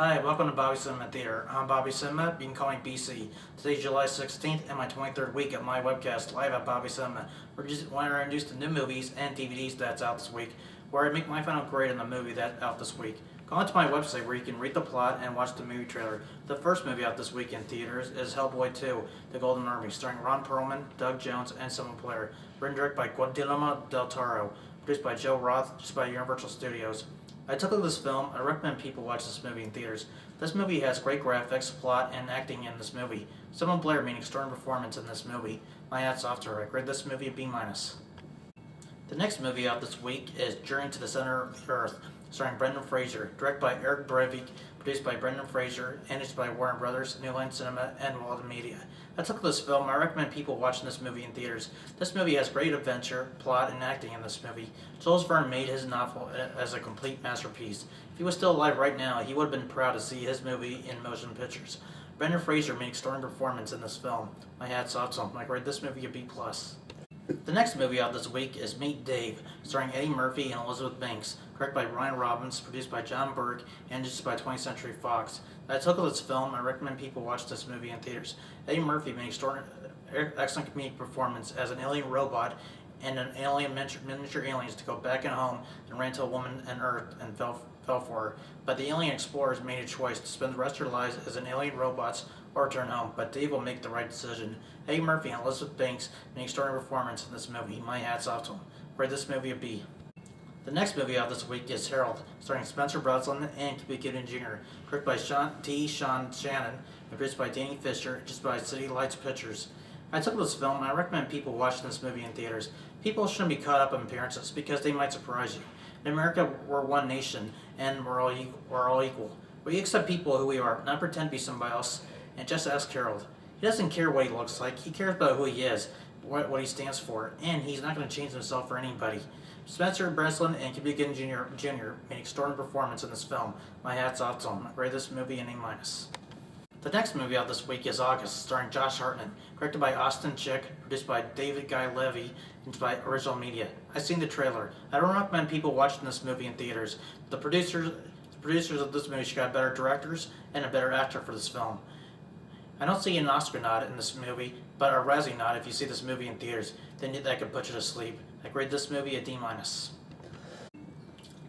Hi, welcome to Bobby Cinema Theater. I'm Bobby Cinema, you can call me BC. Today's July 16th and my 23rd week of my webcast live at Bobby Cinema. We're introduced to new movies and DVDs that's out this week, where I make my final grade on the movie that's out this week. Go onto my website where you can read the plot and watch the movie trailer. The first movie out this week in theaters is Hellboy 2, The Golden Army, starring Ron Perlman, Doug Jones, and Simon Blair. Written and directed by Guillermo del Toro. Produced by Joe Roth, just by Universal Studios. I took a look at this film. I recommend people watch this movie in theaters. This movie has great graphics, plot, and acting in this movie. Simon Blair made an extraordinary performance in this movie. My hat's off to her. I grade this movie a B-. The next movie out this week is Journey to the Center of the Earth, starring Brendan Fraser, directed by Eric Breivik, produced by Brendan Fraser, and it's by Warner Brothers, New Line Cinema, and Walden Media. I took this film. I recommend people watching this movie in theaters. This movie has great adventure, plot, and acting in this movie. Jules Verne made his novel as a complete masterpiece. If he was still alive right now, he would have been proud to see his movie in motion pictures. Brendan Fraser made an extraordinary performance in this film. My hat's off to him. I grade this movie a B+. The next movie out this week is Meet Dave, starring Eddie Murphy and Elizabeth Banks, directed by Ryan Robbins, produced by John Burke, and produced by 20th Century Fox. I took a look at this film. I recommend people watch this movie in theaters. Eddie Murphy made an excellent comedic performance as an alien robot and an alien miniature aliens to go back in home and ran into a woman on Earth and fell for her. But the alien explorers made a choice to spend the rest of their lives as an alien robots or return home, but Dave will make the right decision. Eddie Murphy and Elizabeth Banks made an extraordinary performance in this movie. My hat's off to them. Grade this movie a B. The next movie out this week is Harold, starring Spencer Breslin and Cuba Gooding Jr., directed by Sean Shannon, and produced by Danny Fisher, just by City Lights Pictures. I took this film and I recommend people watching this movie in theaters. People shouldn't be caught up in appearances because they might surprise you. In America, we're one nation and we're all equal. We accept people who we are, not pretend to be somebody else. And just ask Harold. He doesn't care what he looks like. He cares about who he is, what he stands for, and he's not going to change himself for anybody. Spencer Breslin and Cuba Gooding Jr. made an extraordinary performance in this film. My hat's off to him. I grade this movie an A-. The next movie out this week is August, starring Josh Hartnett, directed by Austin Chick, produced by David Guy Levy, and by Original Media. I've seen the trailer. I don't recommend people watching this movie in theaters. The producers of this movie should have better directors and a better actor for this film. I don't see an Oscar nod in this movie, but a Razzie nod if you see this movie in theaters. Then that could put you to sleep. I grade this movie a D-. And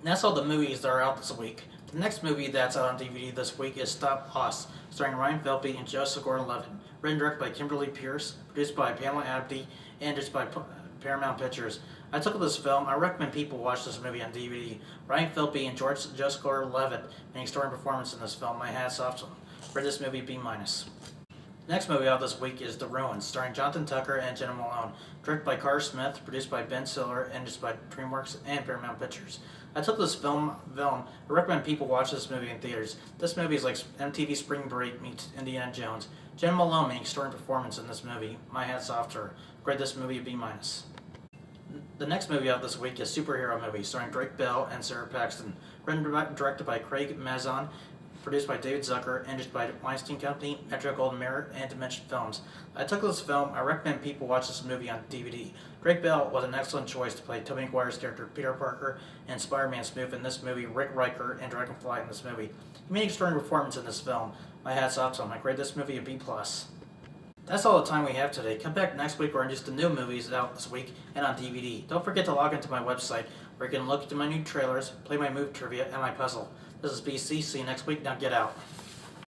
that's all the movies that are out this week. The next movie that's out on DVD this week is Stop Loss, starring Ryan Phillippe and Joseph Gordon-Levitt. Written and directed by Kimberly Pierce, produced by Pamela Abdy, and produced by Paramount Pictures. I took this film. I recommend people watch this movie on DVD. Ryan Phillippe and Joseph Gordon-Levitt made an extraordinary performance in this film. My hat's off to them. Grade this movie B-. The next movie out this week is The Ruins, starring Jonathan Tucker and Jenna Malone. Directed by Carter Smith, produced by Ben Stiller, and produced by DreamWorks and Paramount Pictures. I took this film. I recommend people watch this movie in theaters. This movie is like MTV Spring Break meets Indiana Jones. Jenna Malone made an extraordinary performance in this movie. My hat's off to her. Grade this movie a B-. The next movie out this week is Superhero Movie, starring Drake Bell and Sarah Paxton. Written and directed by Craig Mazin, produced by David Zucker, and just by Weinstein Company, Metro Goldwyn Mayer, and Dimension Films. I took this film. I recommend people watch this movie on DVD. Drake Bell was an excellent choice to play Tobey Maguire's character Peter Parker and Spider-Man Smooth in this movie, Rick Riker and Dragonfly in this movie. He made an extraordinary performance in this film. My hat's off to him. I grade this movie a B+. That's all the time we have today. Come back next week where I'm just the new movies out this week and on DVD. Don't forget to log into my website where you can look at my new trailers, play my movie trivia, and my puzzle. This is BC. See you next week. Now get out.